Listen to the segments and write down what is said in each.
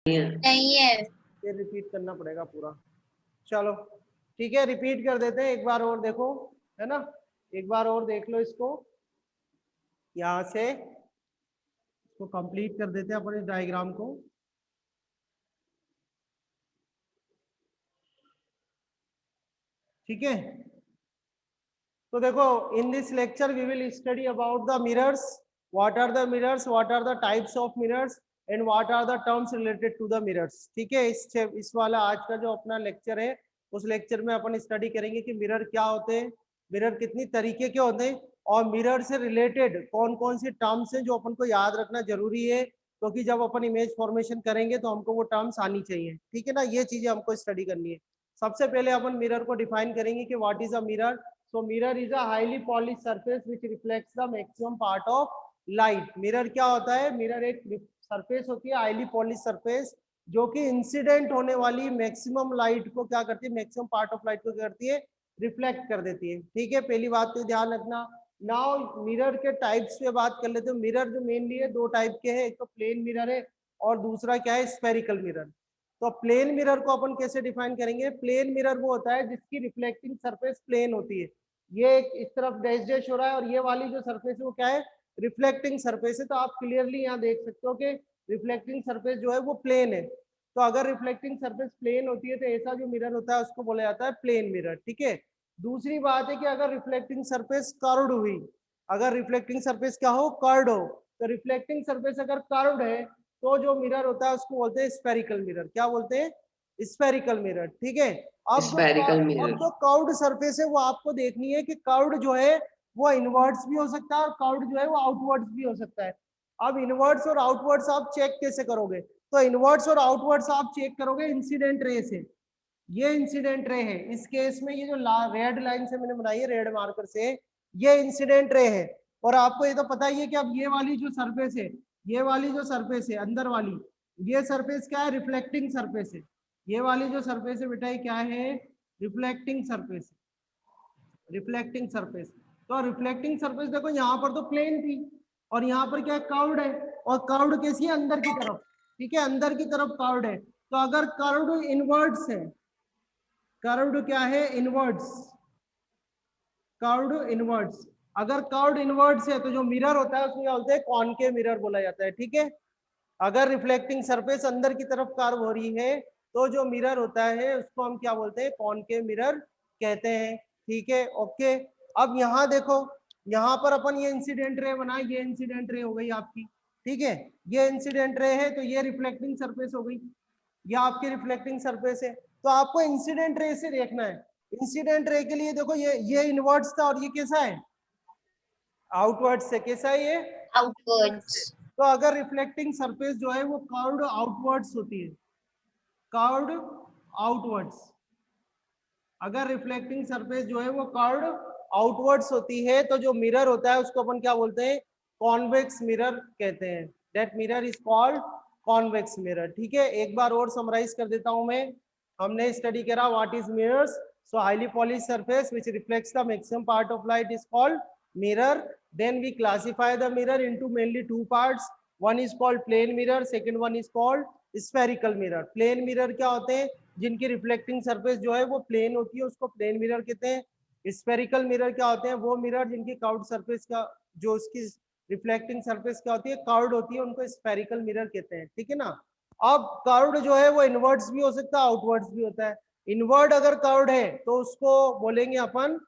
नहीं है, ये रिपीट करना पड़ेगा पूरा। चलो ठीक है, रिपीट कर देते हैं एक बार और, देखो है ना, एक बार और देख लो इसको, यहाँ से इसको कंप्लीट कर देते हैं अपन इस डायग्राम को। ठीक है, तो देखो in this lecture we will study about the mirrors, what are the mirrors, what are the types of mirrors and what are the terms related to the mirrors. ठीक है, इस वाला आज का जो अपना लेक्चर है, उस लेक्चर में अपन स्टडी करेंगे कि मिरर क्या होते हैं, मिरर कितनी तरीके के होते हैं, और मिरर से रिलेटेड कौन कौन सी टर्म्स हैं जो अपन को याद रखना जरूरी है, क्योंकि जब अपन इमेज फॉर्मेशन करेंगे तो हमको वो टर्म्स आनी चाहिए। ठीक है ना, ये चीजें हमको स्टडी करनी है। सबसे पहले अपन मिरर को डिफाइन करेंगे कि what is a mirror. So mirror is a highly polished surface which reflects the maximum part of light. Mirror क्या होता है? मिरर एक सरफेस होती है, हाईली पॉलिश सरफेस, जो कि इंसिडेंट होने वाली मैक्सिमम लाइट को क्या करती है, मैक्सिमम पार्ट ऑफ लाइट को क्या करती है, रिफ्लेक्ट कर देती है। ठीक है, पहली बात तो ध्यान रखना। नाउ मिरर के टाइप्स पे बात कर लेते हैं। मिरर जो मेनली है दो टाइप के हैं, एक तो प्लेन मिरर है और दूसरा क्या है, स्फेरिकल मिरर। तो प्लेन मिरर को अपन कैसे डिफाइन करेंगे? प्लेन मिरर वो होता है जिसकी रिफ्लेक्टिंग सरफेस प्लेन होती है। ये इस तरफ डैश डैश हो रहा है और ये वाली जो सरफेस है वो क्या है, रिफ्लेक्टिंग सरफेस है। तो आप क्लियरली यहाँ देख सकते हो कि रिफ्लेक्टिंग सरफेस जो है वो प्लेन है। तो अगर रिफ्लेक्टिंग सरफेस प्लेन होती है तो ऐसा जो मिरर होता है उसको बोला जाता है प्लेन मिरर। ठीक है, दूसरी बात है कि अगर रिफ्लेक्टिंग सरफेस कर्व्ड हुई, अगर रिफ्लेक्टिंग सरफेस क्या हो, कर्व्ड हो, तो रिफ्लेक्टिंग सरफेस अगर कर्व्ड है तो जो मिरर होता है उसको बोलते हैं स्फेरिकल मिरर। क्या बोलते हैं? Spherical mirror. ठीक है, अब जो कर्व्ड सरफेस है वो आपको देखनी है कि कर्व्ड जो है वो इनवर्ड्स भी हो सकता है और कर्व्ड जो है वो आउटवर्ड्स भी हो सकता है। अब इनवर्ड्स और आउटवर्ड्स आप चेक कैसे करोगे? तो इनवर्ड्स और आउटवर्ड्स आप चेक करोगे इंसिडेंट रे से। ये इंसिडेंट रे है, इस केस में ये जो रेड लाइन से मैंने बनाई है, रेड मार्कर से, ये इंसिडेंट रे है। और आपको ये तो पता ही है कि अब ये वाली जो सरफेस है, ये वाली जो सरफेस है अंदर वाली, ये सरफेस क्या है, रिफ्लेक्टिंग सरफेस है। ये वाली जो सरफेस है बेटा ये क्या है, रिफ्लेक्टिंग सरफेस, रिफ्लेक्टिंग सरफेस। तो रिफ्लेक्टिंग सरफेस देखो यहाँ पर तो प्लेन थी और यहाँ पर क्या है, कर्व्ड है, और कर्व्ड कैसी है, अंदर की तरफ। ठीक है, अंदर की तरफ कर्व्ड है। तो अगर कर्व्ड इनवर्ड्स है, कर्व्ड क्या है, इनवर्ड्स, कर्व्ड इनवर्ड्स, अगर कर्व्ड इनवर्ड्स है तो जो मिरर होता है उसको क्या बोलते हैं, कॉनकेव मिरर बोला जाता है। ठीक है, अगर रिफ्लेक्टिंग सरफेस अंदर की तरफ कर्व हो रही है तो जो मिरर होता है उसको हम क्या बोलते हैं, कॉनकेव मिरर कहते हैं। ठीक है, ओके। अब यहाँ देखो, यहाँ पर अपन ये इंसिडेंट रे बनाए, ये इंसिडेंट रे हो गई आपकी। ठीक है, ये इंसिडेंट रे है तो ये रिफ्लेक्टिंग सरफेस हो गई, ये आपकी रिफ्लेक्टिंग सरफेस है। तो आपको इंसिडेंट रे से देखना है। इंसिडेंट रे के लिए देखो ये इनवर्ड्स था और ये कैसा है, आउटवर्ड से। कैसा है ये, आउटवर्ड्स। तो अगर रिफ्लेक्टिंग सरफेस जो है वो कर्व्ड आउटवर्ड्स होती है, कर्व्ड आउटवर्ड्स, अगर रिफ्लेक्टिंग सरफेस जो है वो कर्व्ड आउटवर्ड्स होती है तो जो मिरर होता है उसको अपन क्या बोलते हैं, कॉन्वेक्स मिरर कहते हैं। That mirror is called convex mirror. ठीक है, एक बार और समराइज कर देता हूं मैं। हमने स्टडी करा what is mirrors. So highly polish surface which reflects the maximum part of light is called mirror. Then we classify the mirror into mainly two parts. One is called plane mirror, second one is called spherical mirror. Plane mirror क्या होते हैं, जिनकी reflecting surface जो है वो plane होती है, उसको प्लेन मिरर कहते हैं। स्फेरिकल मिरर क्या होते हैं, वो मिरर जिनकी कर्व्ड सरफेस का जो उसकी रिफ्लेक्टिंग सरफेस क्या होती है, कर्व्ड होती है, उनको स्फेरिकल मिरर कहते हैं। ठीक है ना, अब कर्व्ड जो है वो इनवर्ड्स भी हो सकता है, आउटवर्ड्स भी होता है। इनवर्ड अगर कर्व्ड है तो उसको बोलेंगे अपन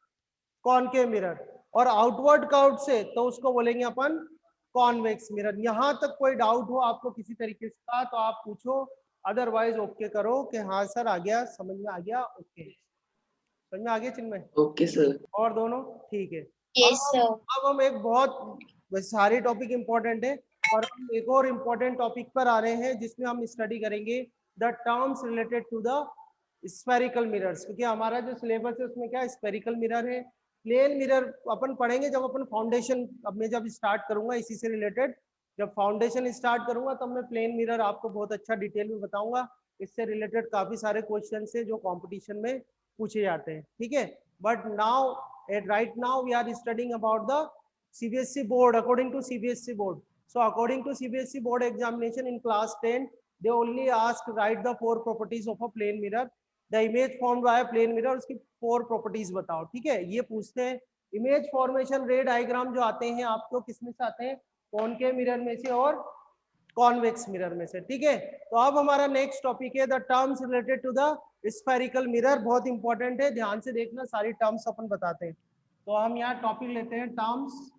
कॉनकेव मिरर, और आउटवर्ड कर्व से तो उसको बोलेंगे अपन कॉन्वेक्स मिरर। यहां तक कोई डाउट हो आपको किसी तरीके का तो आप पूछो, अदरवाइज ओके करो कि हाँ सर आ गया, समझ में आ गया, ओके समझ में आ गया चिन्मय? Okay sir. और दोनों ठीक है। Yes sir. अब हम एक बहुत, सारे टॉपिक इंपॉर्टेंट है और हम एक और इम्पोर्टेंट टॉपिक पर आ रहे हैं जिसमें हम स्टडी करेंगे the terms related to the spherical mirrors, क्योंकि हमारा जो सिलेबस है उसमें क्या स्फेरिकल मिरर है। प्लेन मिरर अपन पढ़ेंगे जब अपन फाउंडेशन, अब मैं जब स्टार्ट करूंगा इसी से रिलेटेड, जब फाउंडेशन स्टार्ट करूंगा तब मैं प्लेन मिरर आपको बहुत अच्छा डिटेल में बताऊंगा। इससे रिलेटेड काफी सारे क्वेश्चन है जो कंपटीशन में पूछे जाते हैं। ठीक है, but now right now we are studying about the CBSE board according to CBSE board. So according to CBSE board examination in class 10, they only ask right the 4 properties of a plane mirror, the image formed by plane mirror, उसकी 4 properties बताओ, ठीक है। ये पूछते हैं। Image formation रे diagram जो आते हैं आपको किसमें से आते हैं, कॉनकेव मिरर में से और कॉन्वेक्स मिरर में से, ठीक है। तो अब हमारा नेक्स्ट टॉपिक है the terms related to the spherical mirror, बहुत इंपॉर्टेंट है, ध्यान से देखना, सारी टर्म्स अपन बताते हैं। तो हम यहाँ टॉपिक लेते हैं terms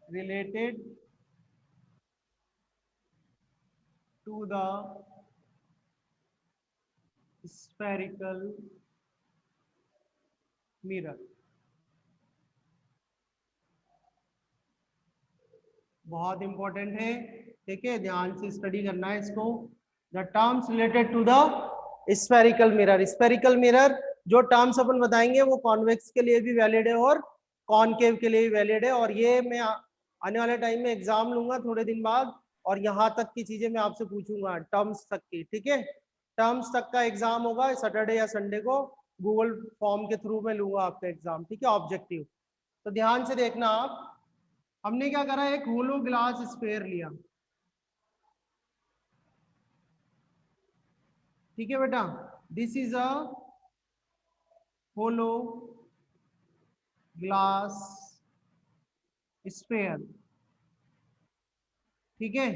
related to the spherical mirror. बहुत इंपॉर्टेंट है, ठीक है, ध्यान से स्टडी करना है इसको। The terms related to the spherical mirror, spherical mirror जो टर्म्स अपन बताएंगे वो कॉन्वेक्स के लिए भी वैलिड है और कॉनकेव के लिए भी वैलिड है। और ये मैं आने वाले टाइम में एग्जाम लूंगा थोड़े दिन बाद, और यहाँ तक की चीजें मैं आपसे पूछूंगा टर्म्स तक की, ठीक है। टर्म्स तक का एग्जाम होगा सैटरडे या संडे को, गूगल फॉर्म के थ्रू मैं लूंगा आपका एग्जाम, ठीक है, ऑब्जेक्टिव। तो ध्यान से देखना आप, हमने क्या करा, एक होलो ग्लास स्फीयर लिया, ठीक है बेटा, this is a hollow glass sphere, ठीक है,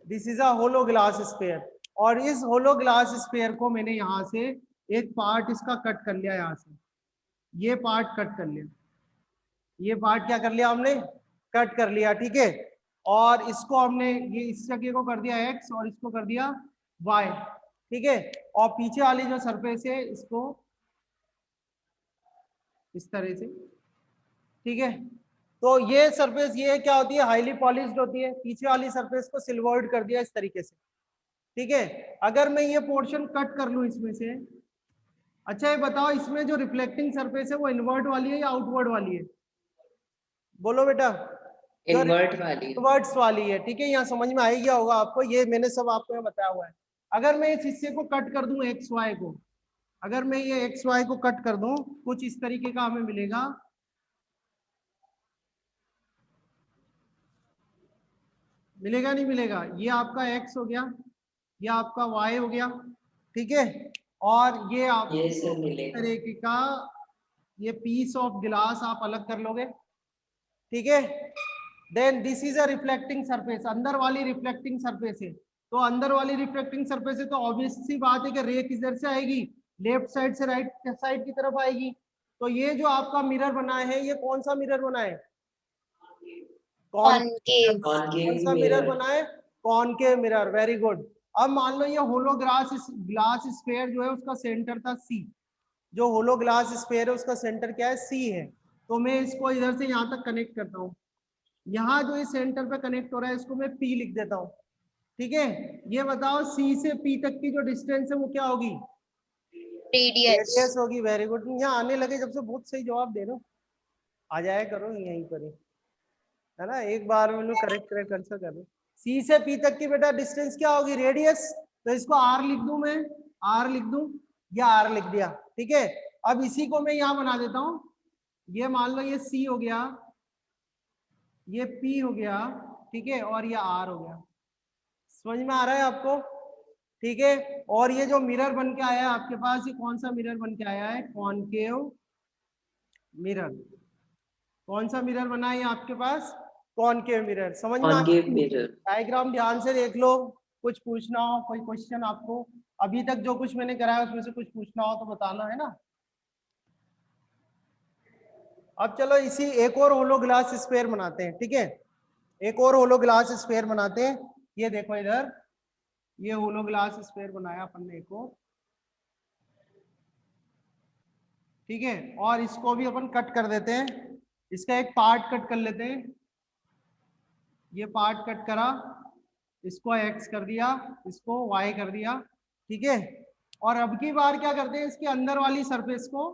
this is a hollow glass sphere. और इस होलो ग्लास स्फीयर को मैंने यहां से एक पार्ट इसका कट कर लिया, यहां से ये पार्ट कट कर लिया, ये पार्ट क्या कर लिया हमने, कट कर लिया, ठीक है। और इसको हमने ये इस जगह को कर दिया x और इसको कर दिया y, ठीक है। और पीछे वाली जो सरफेस है इसको इस तरह से, ठीक है। तो ये सरफेस ये क्या होती है, हाईली पॉलिश्ड होती है, पीछे वाली सरफेस को सिल्वर्ड कर दिया इस तरीके से, ठीक है। अगर मैं ये पोर्शन कट कर लूं इसमें से, अच्छा ये बताओ इसमें जो रिफ्लेक्टिंग सरफेस है वो इनवर्ट वाली है या आउटवर्ड वाली है, बोलो बेटा। इन्वर्ट वाली इनवर्ट्स वाली है, ठीक है, यहाँ समझ में आ ही गया होगा आपको, ये मैंने सब आपको यहाँ बताया हुआ है। अगर मैं इस हिस्से को कट कर दूं एक्स वाई को, अगर मैं ये एक्स वाई को कट कर दूं, कुछ इस तरीके का हमें मिलेगा, मिलेगा नहीं मिलेगा, ये आपका एक्स हो गया, ये आपका वाई हो गया, ठीक है। और ये आप ये सब मिलेगा, तरीके का ये पीस ऑफ गिलास आप अलग कर लोगे, ठीक है। Then this is a reflecting surface, अंदर वाली रिफ्लेक्टिंग सरफेस है। तो अंदर वाली रिफ्लेक्टिंग सरफेस है तो ऑब्वियस सी बात है कि रे किधर से आएगी, लेफ्ट साइड से राइट साइड की तरफ आएगी। तो ये जो आपका मिरर बना है ये कौन सा मिरर बना है, कॉनकेव। कौन सा मिरर बना है, कॉनकेव मिरर, वेरी गुड। अब मान लो ये होलो ग्लास स्फीयर जो है उसका सेंटर था सी, जो होलो ग्लास स्फीयर है उसका सेंटर क्या है, सी है। तो मैं इसको इधर से यहाँ तक कनेक्ट करता हूँ, यहाँ जो इस सेंटर पे कनेक्ट हो रहा है इसको मैं P लिख देता हूँ, ठीक है। ये बताओ C से P तक की जो डिस्टेंस है वो क्या होगी, रेडियस। रेडियस होगी, वेरी गुड। यहाँ आने लगे जब से बहुत सही जवाब दे रहे हो, आ जाया करो यहीं पर ही, है ना, एक बार में करेक्ट करेक्ट आंसर कर दो। C से P तक की बेटा डिस्टेंस क्या होगी, रेडियस, तो इसको R लिख दूं मैं, R लिख दूं या R लिख दिया, ठीक है। अब इसी को मैं यहाँ बना देता हूँ, ये मान लो ये C हो गया, ये P हो गया, ठीक है, और ये R हो गया, समझ में आ रहा है आपको, ठीक है। और ये जो मिरर बन के आया है आपके पास, ये कौन सा मिरर बन के आया है, कॉनकेव मिरर। कौन सा मिरर बना है ये आपके पास, कॉनकेव मिरर, समझ में आ गया। Concave mirror. डायग्राम ध्यान से देख लो, कुछ पूछना हो, कोई क्वेश्चन आपको अभी तक जो कुछ मैंने कराया उसमें से कुछ पूछना हो तो बताना, है ना। अब चलो इसी एक और होलो ग्लास स्फीयर बनाते हैं, ठीक है, एक और होलो ग्लास स्फीयर बनाते हैं। ये देखो इधर, ये होलो ग्लास स्फीयर बनाया अपन ने एक और, ठीक है। और इसको भी अपन कट कर देते हैं, इसका एक पार्ट कट कर लेते हैं, ये पार्ट कट करा, इसको x कर दिया, इसको y कर दिया, ठीक है। और अब की बार क्या करते हैं, इसके अंदर वाली सरफेस को,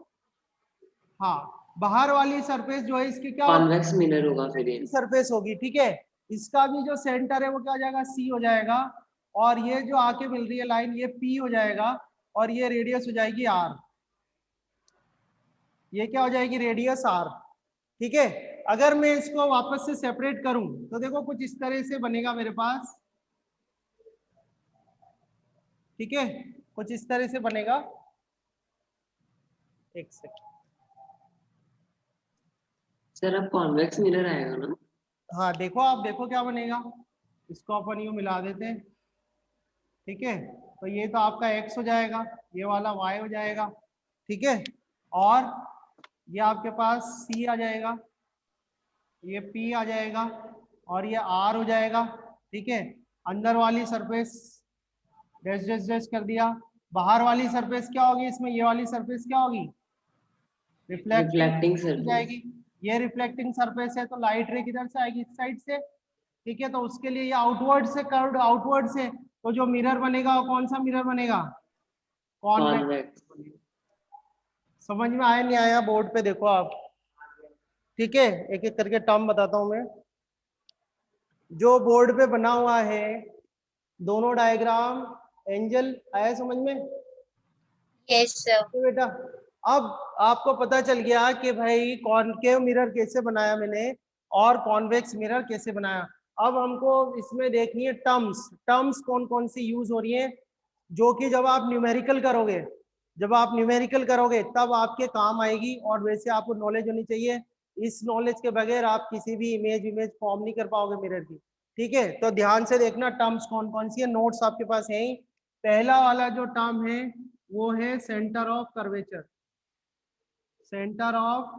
हाँ, बाहर वाली सरफेस जो है इसकी क्या कॉन्वेक्स मिरर होगा फिर ये, सरफेस होगी, ठीक है। इसका भी जो सेंटर है वो क्या हो जाएगा, C हो जाएगा, और ये जो आके मिल रही है लाइन ये P हो जाएगा, और ये रेडियस हो जाएगी R, ये क्या हो जाएगी, रेडियस R, ठीक है। अगर मैं इसको वापस से सेपरेट करूं तो देखो कुछ इस तरह से बनेगा मेरे पास, ठीक है, कुछ इस तरह से बनेगा। एक सेकंड, सर अब कॉन्वेक्स मिरर आएगा ना? हाँ देखो, आप देखो क्या बनेगा, इसको अपन यूं मिला देते हैं, ठीक है। तो ये तो आपका x हो जाएगा, ये वाला y हो जाएगा, ठीक है, और ये आपके पास c आ जाएगा, ये p आ जाएगा, और ये r हो जाएगा, ठीक है। अंदर वाली सरफेस डैश डैश डैश कर दिया, बाहर वाली सरफेस क्या होगी इसमें, ये वाली सरफेस क्या होगी, रिफ्लेक्टिंग रिफ्लेक्टिंग हो सरफेस। जाएगी। ये रिफ्लेक्टिंग सरफेस है तो लाइट रे किधर से आएगी, इस साइड से, ठीक है। तो उसके लिए ये आउटवर्ड से कर्व्ड, आउटवर्ड से, तो जो मिरर बनेगा वो कौन सा मिरर बनेगा, कॉन्वेक्स। कॉन्वेक्स। समझ में आया नहीं आया, बोर्ड पे देखो आप, ठीक है। एक एक करके टर्म बताता हूं मैं जो बोर्ड पे बना हुआ है, दोनों डायग्राम। एंजल आया समझ में? Yes, sir. तो बेटा अब आपको पता चल गया कि भाई कॉनकेव मिरर कैसे बनाया मैंने और कॉन्वेक्स मिरर कैसे बनाया। अब हमको इसमें देखनी है टर्म्स, टर्म्स कौन कौन सी यूज हो रही है, जो कि जब आप न्यूमेरिकल करोगे, जब आप न्यूमेरिकल करोगे तब आपके काम आएगी, और वैसे आपको नॉलेज होनी चाहिए। इस नॉलेज के बगैर आप किसी भी इमेज फॉर्म नहीं कर पाओगे मिरर की, ठीक है। तो ध्यान से देखना टर्म्स कौन कौन सी है, नोट्स आपके पास है ही। पहला वाला जो टर्म है वो है centre of curvature, centre of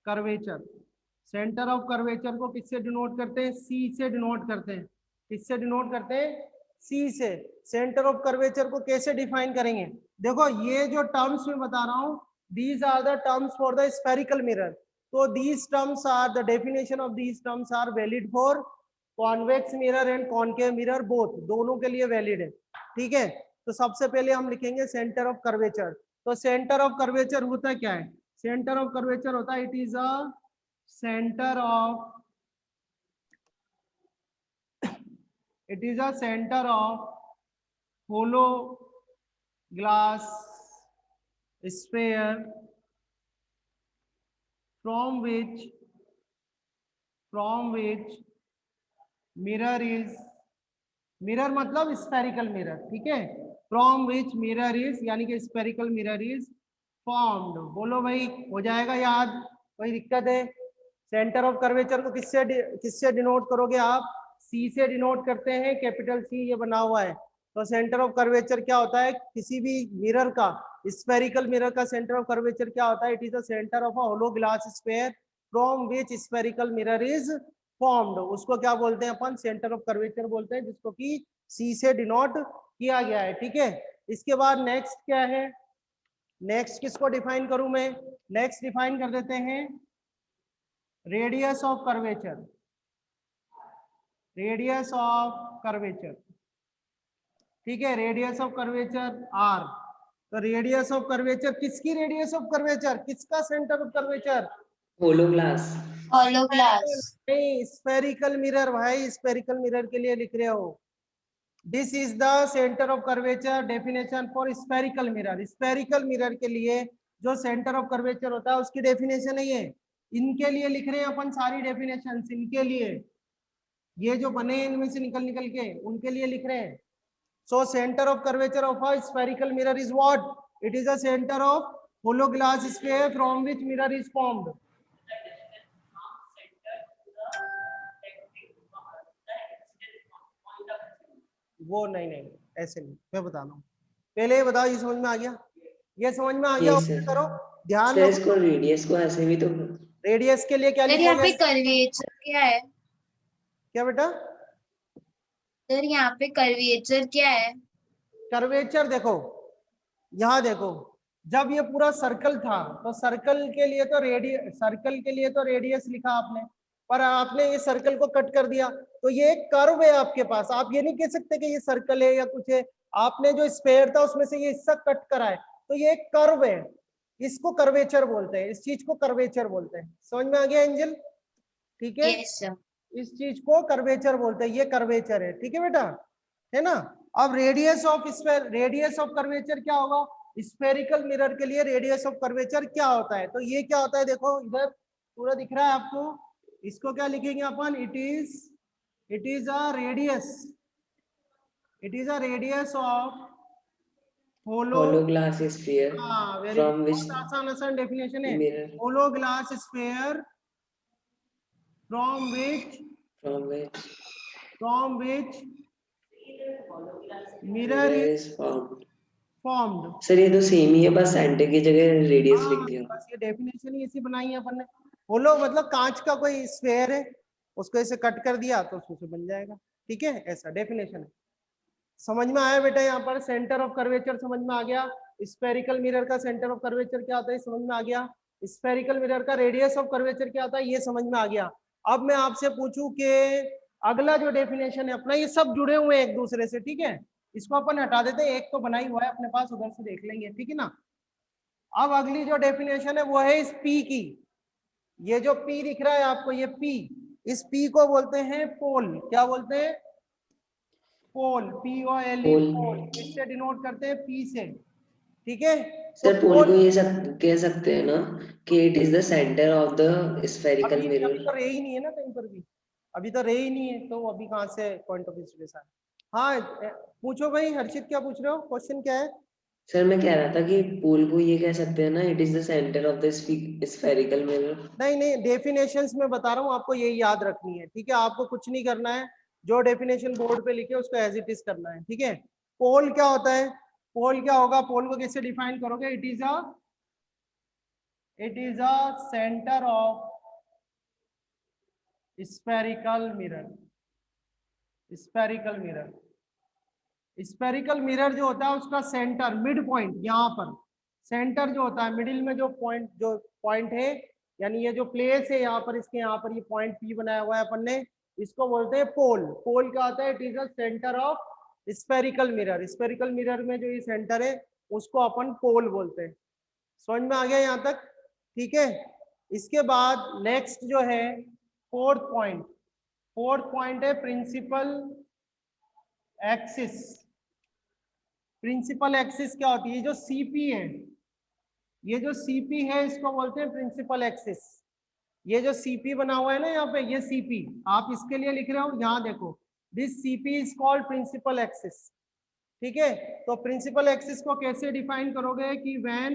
curvature. Centre of curvature को किससे डिनोट करते हैं, सी से डिनोट करते हैं। किससे डिनोट करते हैं, सी से। सेंटर ऑफ कर्वेचर को कैसे डिफाइन करेंगे, देखो ये जो टर्म्स मैं बता रहा हूं, these are the terms for the spherical mirror. तो these terms are the definition of these terms are valid for convex mirror and concave mirror, both, दोनों के लिए वैलिड है, ठीक है। तो सबसे पहले हम लिखेंगे सेंटर ऑफ कर्वेचर। तो सेंटर ऑफ कर्वेचर होता क्या है, सेंटर ऑफ कर्वेचर होता है, it is a centre of, it is a center of hollow glass sphere from which mirror is, mirror मतलब spherical mirror, ठीक है। from which mirror is यानी कि spherical mirror is formed। बोलो भाई, हो जाएगा याद, कोई दिक्कत है? सेंटर ऑफ कर्वेचर को किससे डिनोट करोगे आप, सी से डिनोट करते हैं, कैपिटल सी ये बना हुआ है। तो सेंटर ऑफ कर्वेचर क्या होता है, किसी भी मिरर का, स्फेरिकल मिरर का सेंटर ऑफ कर्वेचर क्या होता है, it is the centre of a hollow glass sphere from which spherical mirror is formed. उसको क्या बोलते हैं अपन, सेंटर ऑफ कर्वेचर बोलते हैं, जिसको कि सी से डिनोट किया गया है, ठीक है। इसके बाद नेक्स्ट क्या है, नेक्स्ट किसको डिफाइन करूं मैं, नेक्स्ट डिफाइन कर देते हैं radius of curvature, radius of curvature, ठीक है। Radius of curvature R. तो रेडियस ऑफ कर्वेचर किसकी, रेडियस ऑफ कर्वेचर किसका, centre of curvature, hollow glass. Hollow glass. नहीं, स्फेरिकल मिरर भाई, स्फेरिकल मिरर के लिए लिख रहे हो। This is the centre of curvature definition for spherical mirror. Spherical mirror के लिए जो सेंटर ऑफ कर्वेचर होता है उसकी डेफिनेशन है ये, इनके लिए लिख रहे हैं अपन सारी डेफिनेशन, इनके लिए, ये जो बने इनमें से निकल निकल के उनके लिए लिख रहे हैं। So centre of curvature of a spherical mirror is what, it is a centre of hollow glass sphere from which mirror is formed. वो नहीं नहीं ऐसे नहीं, मैं बता रहा हूँ, पहले ये बताओ, ये समझ में आ गया, ये समझ में आ गया, यस ओके सर। करो, ध्यान सर रखो। इसको रेडियस को ऐसे भी तो, रेडियस के लिए क्या सर यहाँ पे लिखोगे, कर्वेचर क्या है, क्या बेटा, सर यहाँ पे कर्वेचर क्या है? कर्वेचर देखो, यहाँ देखो, जब ये पूरा सर्कल था तो सर्कल के लिए तो रेडियस, सर्कल के लिए तो रेडियस लिखा आपने, पर आपने ये सर्कल को कट कर दिया, तो ये एक कर्व है आपके पास, आप ये नहीं कह सकते कि ये सर्कल है या कुछ है, आपने जो स्फेयर था उसमें से ये हिस्सा कट करा है, तो ये एक कर्व है, इसको कर्वेचर बोलते हैं, इस चीज को कर्वेचर बोलते हैं। समझ में आ गया एंजल, ठीक है, यस सर। इस चीज को कर्वेचर बोलते हैं, ये कर्वेचर है, ठीक है बेटा, है ना। अब radius of sphere, radius of curvature क्या होगा, स्फेरिकल मिरर के लिए रेडियस ऑफ कर्वेचर क्या होता है, तो ये क्या होता है, देखो इधर पूरा दिख रहा है आपको? इसको क्या लिखेंगे अपन? It is a radius, it is a radius of hollow. hollow glass sphere हाँ वेरी गुड, from which बहुत आसान आसान डेफिनेशन है। mirror hollow glass sphere from which from which mirror mirror is is formed। Formed. Sir ये तो same ही है, बस centre की जगह रेडियस लिख हाँ दिया। बस ये डेफिनेशन ही ऐसी बनाई है अपन ने। होलो मतलब कांच का कोई स्फीयर है, उसको ऐसे कट कर दिया तो उससे बन जाएगा। ठीक है, ऐसा डेफिनेशन है। समझ में आया बेटा? यहाँ पर सेंटर ऑफ कर्वेचर समझ में आ गया। स्फेरिकल मिरर का सेंटर ऑफ कर्वेचर क्या होता है समझ में आ गया। स्फेरिकल मिरर का रेडियस ऑफ कर्वेचर क्या होता है ये समझ में आ गया। अब मैं आपसे पूछूं कि अगला जो डेफिनेशन है अपना, ये सब जुड़े हुए हैं एक दूसरे से, ठीक है, इसको अपन हटा देते हैं, एक तो बना ही हुआ है अपने पास, उधर से देख लेंगे, ठीक है ना। अब अगली जो डेफिनेशन है वो है इस पी की। ये जो पी दिख रहा है आपको, ये पी, इस पी को बोलते हैं पोल। क्या बोलते हैं? पोल, POLE, पोल। पोल। किससे डिनोट करते हैं? पी से, ठीक है। तो सर पोल पोल, को ये कह सकते हैं ना कि it is the centre of the spherical अभी मिरर। अभी तो रे ही नहीं है ना कहीं पर भी, अभी तो रे ही नहीं है, तो अभी कहाँ से पॉइंट ऑफ इंस्पिरेशन? हाँ पूछो भाई हर्षित, क्या पूछ रहे हो? क्वेश्चन क्या है? सर मैं कह रहा था कि पोल को ये कह सकते हैं ना, it is the centre of the spherical mirror. नहीं नहीं, डेफिनेशंस में बता रहा हूँ आपको, यही याद रखनी है, ठीक है। आपको कुछ नहीं करना है, जो डेफिनेशन बोर्ड पे लिखे उसको एज इट इज करना है, ठीक है। पोल क्या होता है? पोल क्या होगा? पोल को कैसे डिफाइन करोगे? It is a centre of spherical mirror. Spherical mirror, spherical mirror जो होता है उसका सेंटर, मिड पॉइंट, यहाँ पर सेंटर जो होता है, मिडिल में जो पॉइंट है, यानी ये जो प्लेस है यहाँ पर, इसके यहाँ पर ये पॉइंट पी बनाया हुआ है अपन ने, इसको बोलते हैं पोल। पोल क्या होता है? It is a centre of spherical mirror. Spherical mirror में जो ये सेंटर है उसको अपन पोल बोलते हैं। समझ में आ गया यहाँ तक? ठीक है। इसके बाद नेक्स्ट जो है फोर्थ पॉइंट, फोर्थ पॉइंट है प्रिंसिपल एक्सिस। प्रिंसिपल एक्सिस क्या होती है? जो सीपी है, ये जो सीपी है इसको बोलते हैं प्रिंसिपल एक्सिस। ये जो सीपी बना हुआ है ना यहाँ पे, ये सीपी आप इसके लिए लिख रहे हो, यहाँ देखो, this CP is called principal axis, ठीक है। तो प्रिंसिपल एक्सिस को कैसे डिफाइन करोगे? कि when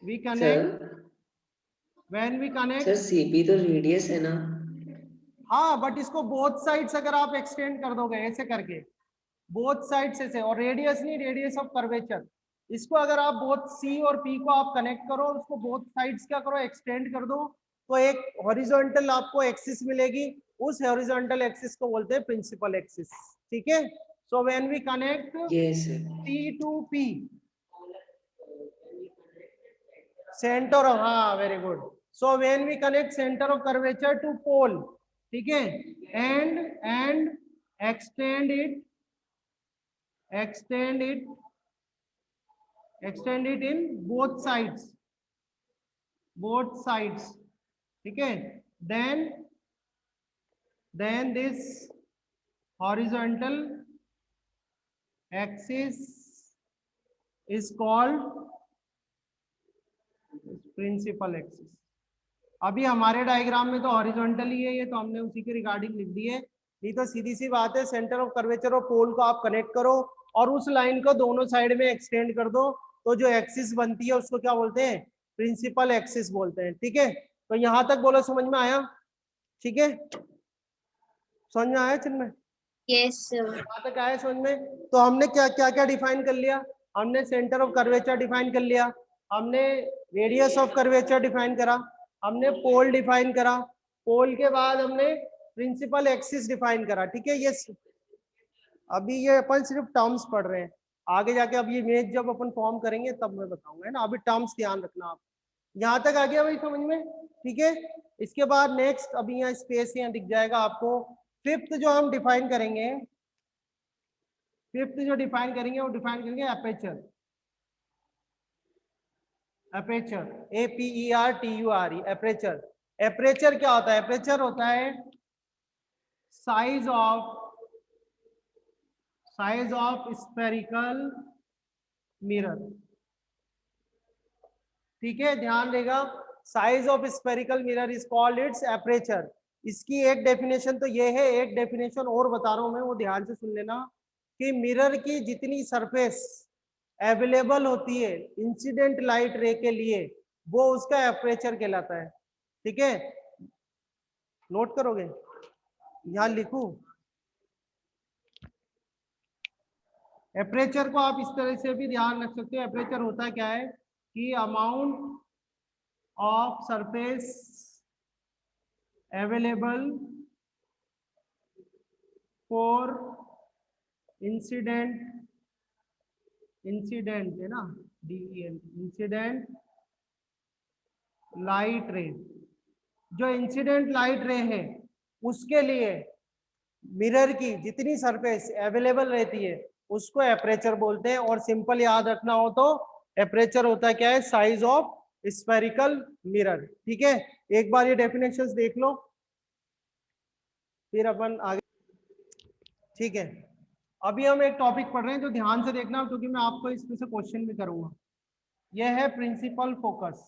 we connect, sir when we sir connect, CP तो रेडियस है ना। हाँ बट इसको बोथ साइड्स अगर आप एक्सटेंड कर दोगे ऐसे करके, बोथ साइड्स से, और रेडियस नहीं, रेडियस ऑफ कर्वेचर, इसको अगर आप बोथ सी और पी को आप कनेक्ट करो और उसको बोथ साइड्स क्या करो, एक्सटेंड कर दो, तो एक हॉरिजॉन्टल आपको एक्सिस मिलेगी। उस हॉरिजॉन्टल एक्सिस को बोलते हैं प्रिंसिपल एक्सिस, ठीक है। So when we connect yes C to P, centre of, हाँ very good, so when we connect centre of curvature to pole, ठीक है, and extend it, extend it in both sides, ठीक है, then this horizontal axis is called principal axis। अभी हमारे diagram में तो horizontal ही है ये, तो हमने उसी के रिगार्डिंग लिख दी है, नहीं तो सीधी सी बात है, सेंटर ऑफ कर्वेचर और पोल को आप कनेक्ट करो और उस लाइन को दोनों साइड में एक्सटेंड कर दो, तो जो एक्सिस बनती है उसको क्या बोलते हैं? प्रिंसिपल एक्सिस बोलते हैं, ठीक है। तो यहाँ तक बोलो, समझ में आया? ठीक है, समझ में आया चिन्मय? Yes sir. यहाँ तक आया समझ में? तो हमने क्या क्या क्या डिफाइन कर लिया? हमने सेंटर ऑफ कर्वेचर डिफाइन कर लिया, हमने रेडियस ऑफ कर्वेचर डिफाइन करा, हमने पोल डिफाइन करा, पोल के बाद हमने प्रिंसिपल एक्सिस डिफाइन करा, ठीक है। ये अभी ये अपन सिर्फ टर्म्स पढ़ रहे हैं, आगे जाके अब ये इमेज जब अपन फॉर्म करेंगे तब मैं बताऊंगा, है ना। अभी टर्म्स ध्यान रखना आप। यहाँ तक आ गया भाई समझ में? ठीक है। इसके बाद नेक्स्ट, अभी यहाँ स्पेस यहाँ दिख जाएगा आपको। फिफ्थ जो हम डिफाइन करेंगे, फिफ्थ जो डिफाइन करेंगे वो डिफाइन करेंगे aperture. Aperture, APERTURE, aperture. Aperture क्या होता है? एपर्चर होता है साइज ऑफ स्फेरिकल मिरर, ठीक है, ध्यान देगा। Size of spherical mirror is called its aperture. इसकी एक डेफिनेशन तो ये है, एक डेफिनेशन और बता रहा हूं मैं, वो ध्यान से सुन लेना कि मिरर की जितनी सरफेस अवेलेबल होती है इंसिडेंट लाइट रे के लिए वो उसका एपरेचर कहलाता है। ठीक है, नोट करोगे, यहां लिखूं। एपरेचर को आप इस तरह से भी ध्यान रख सकते हो। एपरेचर होता क्या है कि amount of surface available for incident है ना, DEN, इंसिडेंट लाइट रे। जो इंसिडेंट लाइट रे है उसके लिए मिरर की जितनी सरफेस अवेलेबल रहती है उसको एपरेचर बोलते हैं। और सिंपल याद रखना हो तो एपरेचर होता है क्या है, साइज ऑफ स्फेरिकल मिरर। ठीक है, एक बार ये डेफिनेशंस देख लो फिर अपन आगे। ठीक है, अभी हम एक टॉपिक पढ़ रहे हैं जो ध्यान से देखना क्योंकि मैं आपको इसमें से क्वेश्चन भी करूंगा। यह है प्रिंसिपल फोकस।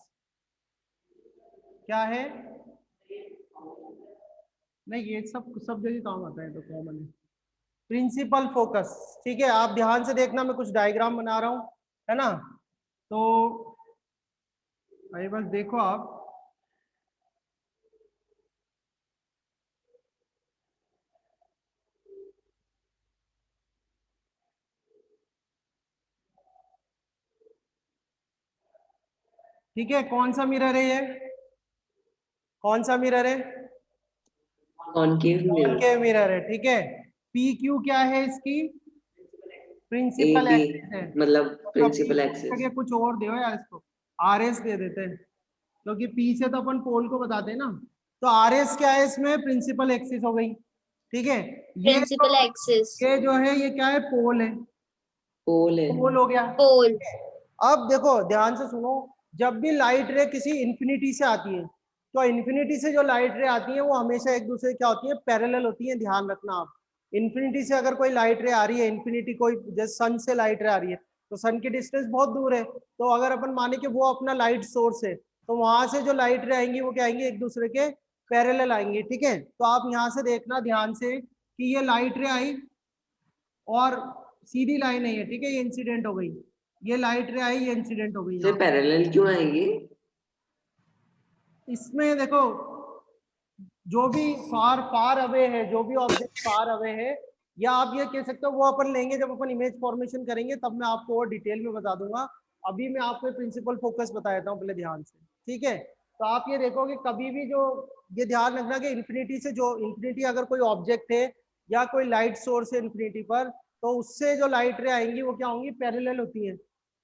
क्या है? नहीं, ये सब जगह काम आता है तो कॉमन है। प्रिंसिपल फोकस, ठीक है, आप ध्यान से देखना, मैं कुछ डायग्राम बना रहा हूं, है ना, तो भाई बस देखो आप। ठीक है, कौन सा मिरर है ये? कौन सा मिरर है? कॉनकेव मिरर, कॉनकेव मिरर है। ठीक है, पी क्यू क्या है इसकी? प्रिंसिपल AB एक्सिस है। मतलब तो प्रिंसिपल PQ एक्सिस। जगह कुछ और दो यार, इसको RS दे देते हैं क्योंकि P से तो अपन पोल को बताते हैं ना। तो RS क्या है इसमें? प्रिंसिपल एक्सिस हो गई। ठीक है, प्रिंसिपल एक्सिस, ये जो है ये क्या है? पोल है, पोल है। पोल हो गया। पोल। अब देखो ध्यान से सुनो, जब भी लाइट रे किसी इंफिनिटी से आती है तो इंफिनिटी से जो लाइट रे आती है वो हमेशा एक दूसरे क्या होती है? पैरेलल होती है। ध्यान रखना आप, इंफिनिटी से अगर कोई लाइट रे आ रही है, इंफिनिटी कोई जैसे सन से लाइट रे आ रही है तो सन की डिस्टेंस बहुत दूर है, तो अगर अपन माने कि वो अपना लाइट सोर्स है तो वहां से जो लाइट रे आएंगी वो क्या आएंगी? एक दूसरे के पैरेलल आएंगी। ठीक है, तो आप यहाँ से देखना ध्यान से कि ये लाइट रे आई और सीधी लाइन नहीं है। ठीक है, ये इंसिडेंट हो गई, ये लाइट रे आई, ये इंसिडेंट हो गई। फिर यहाँ पैरेलल क्यों आएंगे? इसमें देखो, जो भी फार अवे है, जो भी ऑब्जेक्ट फार अवे है, या आप ये कह सकते हो वो अपन लेंगे जब अपन इमेज फॉर्मेशन करेंगे तब मैं आपको और डिटेल में बता दूंगा। अभी मैं आपको प्रिंसिपल फोकस बता देता हूँ पहले ध्यान से। ठीक है, तो आप ये देखोगे कभी भी जो, ये ध्यान रखना कि इंफिनिटी से जो, इंफिनिटी अगर कोई ऑब्जेक्ट है या कोई लाइट सोर्स है इंफिनिटी पर, तो उससे जो लाइट रे आएंगी वो क्या होंगी? पैरेलल होती है।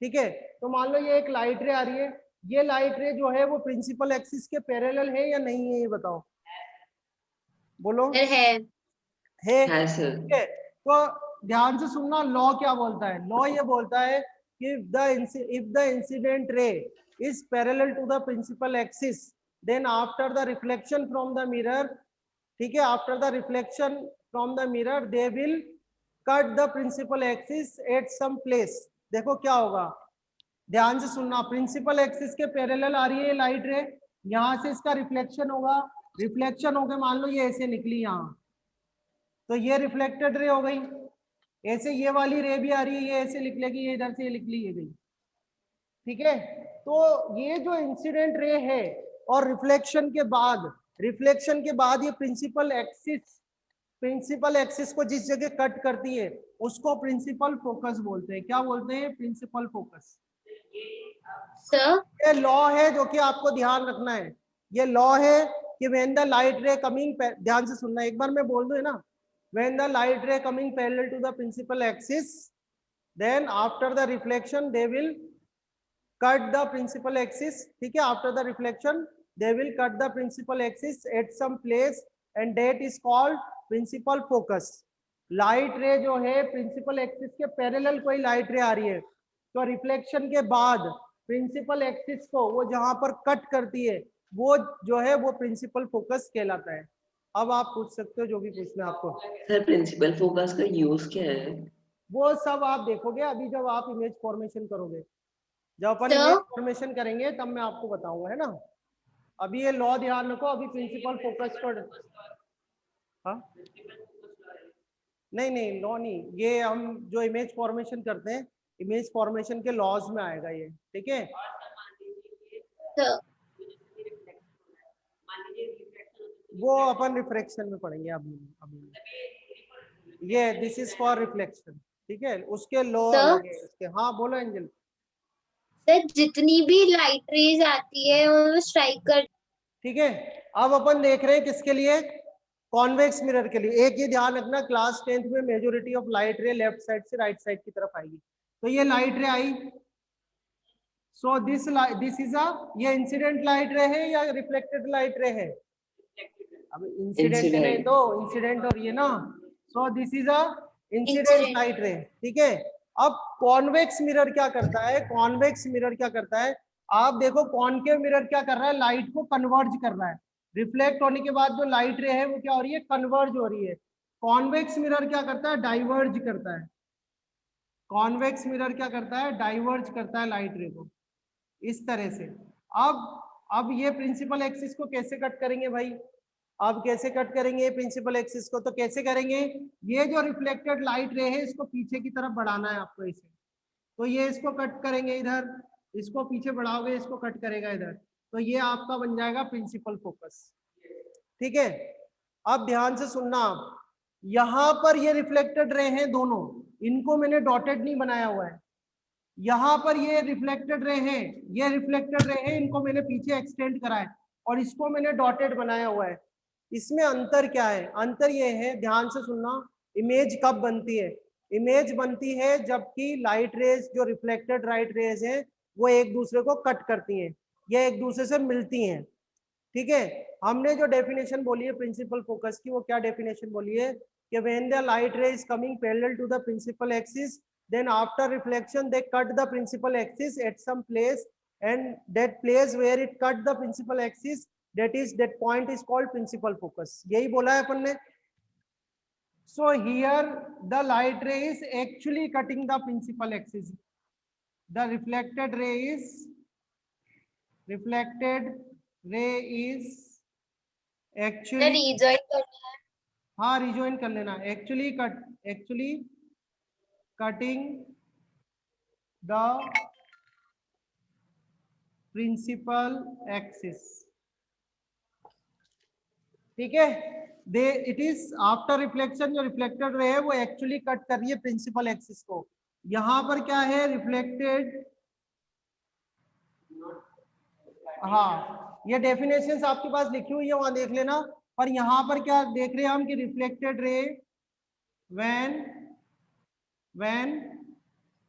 ठीक है, तो मान लो ये एक लाइट रे आ रही है, ये लाइट रे जो है वो प्रिंसिपल एक्सिस के पैरेलल है या नहीं है, ये बताओ, बोलो। है। है सर। ठीक है, तो ध्यान से सुनना, लॉ क्या बोलता है? लॉ ये बोलता है कि if the incident ray is parallel to the principal axis, then after the reflection from the mirror, ठीक है, after the reflection from the mirror they will cut the principal axis at some place। देखो क्या होगा, ध्यान से सुनना, principal axis के parallel आ रही है लाइट रे, यहाँ से इसका रिफ्लेक्शन होगा, रिफ्लेक्शन होकर मान लो ये ऐसे निकली यहाँ, तो ये रिफ्लेक्टेड रे हो गई। ऐसे ये वाली रे भी आ रही है, ये ऐसे निकलेगी, ये इधर से निकली, ये गई। ठीक है, तो ये जो इंसिडेंट रे है और रिफ्लेक्शन के बाद ये प्रिंसिपल एक्सिस को जिस जगह कट करती है उसको प्रिंसिपल फोकस बोलते हैं। क्या बोलते हैं? Principal focus. सर, ये लॉ है जो कि आपको ध्यान रखना है। ये लॉ है कि when the light ray coming, ध्यान से सुनना, एक बार मैं बोल दूं है ना, when the light ray coming parallel to the principal axis, then after the reflection they will cut the principal axis। ठीक है, after the reflection they will cut the principal axis at some place and that is called principal focus। Light रे जो है principal axis के parallel कोई light रे आ रही है तो रिफ्लेक्शन के बाद प्रिंसिपल एक्सिस को वो जहां पर कट करती है वो जो है वो प्रिंसिपल फोकस कहलाता है। अब आप पूछ सकते हो जो भी पूछना है आपको। सर प्रिंसिपल फोकस का यूज क्या है? वो सब आप देखोगे अभी जब आप इमेज फॉर्मेशन करोगे, जब अपन सर, इमेज फॉर्मेशन करेंगे तब मैं आपको बताऊंगा, है ना। अभी ये लॉ ध्यान रखो, अभी प्रिंसिपल फोकस पर, हाँ नहीं नहीं लॉ नहीं, ये हम जो इमेज फॉर्मेशन करते हैं, इमेज फॉर्मेशन के लॉज में आएगा ये, ठीक है। सर वो अपन रिफ्लेक्शन में पढ़ेंगे अभी ये दिस इज फॉर रिफ्लेक्शन, ठीक है, उसके लॉ सर? अलग है उसके। हाँ बोलो एंजल। सर जितनी भी लाइट रेज आती है वो स्ट्राइक कर, ठीक है, अब अपन देख रहे हैं किसके लिए, कॉन्वेक्स मिरर के लिए। एक ये ध्यान रखना, क्लास 10th में मेजोरिटी ऑफ लाइट रे लेफ्ट साइड से राइट साइड की तरफ आएगी। तो ये लाइट रे आई, सो दिस इज अ, ये इंसिडेंट लाइट रे है या रिफ्लेक्टेड लाइट रे है? अब इंसिडेंट नहीं तो इंसिडेंट और ये ना, so this is a incident light रे, ठीक है। अब कॉन्वेक्स मिरर क्या करता है, कॉन्वेक्स मिरर क्या करता है, आप देखो कॉनकेव मिरर क्या कर रहा है, लाइट को कन्वर्ज कर रहा है, रिफ्लेक्ट होने के बाद जो लाइट रे है वो क्या हो रही है, कन्वर्ज हो रही है। कॉन्वेक्स मिरर क्या करता है, डाइवर्ज करता है। कॉन्वेक्स मिरर क्या करता है, डाइवर्ज करता है लाइट रे को इस तरह से। अब ये प्रिंसिपल एक्सिस को कैसे कट करेंगे भाई, अब कैसे कट करेंगे प्रिंसिपल एक्सिस को, तो कैसे करेंगे, ये जो रिफ्लेक्टेड लाइट रे है इसको पीछे की तरफ बढ़ाना है आपको इसे, तो ये इसको कट करेंगे इधर, इसको पीछे बढ़ाओगे इसको कट करेगा इधर, तो ये आपका बन जाएगा प्रिंसिपल फोकस, ठीक है। अब ध्यान से सुनना, आप यहां पर ये रिफ्लेक्टेड रे हैं दोनों, इनको मैंने डॉटेड नहीं बनाया हुआ है, यहाँ पर ये रिफ्लेक्टेड रे है, ये रिफ्लेक्टेड रे है, इनको मैंने पीछे एक्सटेंड करा है और इसको मैंने डॉटेड बनाया हुआ है। इसमें अंतर क्या है, अंतर ये है, ध्यान से सुनना, इमेज कब बनती है, इमेज बनती है जबकि लाइट रेज जो रिफ्लेक्टेड लाइट रेज है वो एक दूसरे को कट करती हैं, ये एक दूसरे से मिलती हैं, ठीक है। हमने जो डेफिनेशन बोली है प्रिंसिपल फोकस की, वो क्या डेफिनेशन बोली है कि when the light ray is coming parallel to the principal axis, then after reflection they cut the principal axis at some place, and that place where it cut the principal axis, that point is called principal focus, यही बोला है अपन ने। so here the light ray is actually cutting the principal axis, the reflected ray is actually, rejoin करना है। हाँ rejoin कर लेना, actually cutting the principal axis, ठीक है। दे इट इज आफ्टर रिफ्लेक्शन, जो रिफ्लेक्टेड रे है वो एक्चुअली कट कर रही है प्रिंसिपल एक्सिस को। यहां पर क्या है, रिफ्लेक्टेड, हाँ ये डेफिनेशंस आपके पास लिखी हुई है वहां देख लेना, पर यहां पर क्या देख रहे हैं हम कि reflected ray when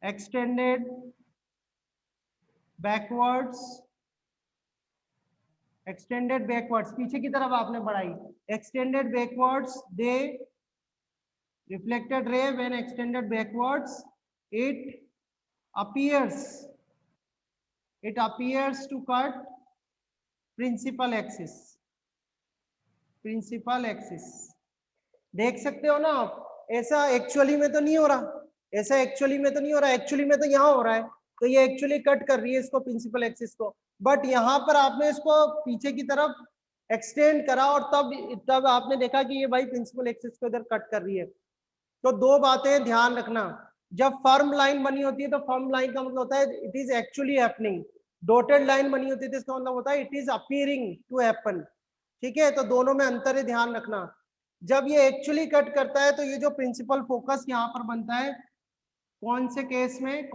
extended backwards, पीछे की तरफ आपने बढ़ाई, extended backwards, they reflected ray when extended backwards, it appears to cut principal axis, देख सकते हो ना आप, ऐसा एक्चुअली में तो नहीं हो रहा, एक्चुअली में तो यहाँ हो रहा है, तो ये एक्चुअली कट कर रही है इसको प्रिंसिपल एक्सिस को, बट यहाँ पर आपने इसको पीछे की तरफ एक्सटेंड करा और तब आपने देखा कि ये भाई प्रिंसिपल एक्सिस को इधर कट कर रही है। तो दो बातें ध्यान रखना, जब फर्म लाइन बनी होती है तो फर्म लाइन का मतलब होता है it is actually happening, dotted line बनी होती है तो इसका मतलब होता है it is appearing to happen, ठीक है। तो दोनों में अंतर है, ध्यान रखना। जब ये एक्चुअली कट करता है तो ये जो प्रिंसिपल फोकस यहाँ पर बनता है, कौन से केस में,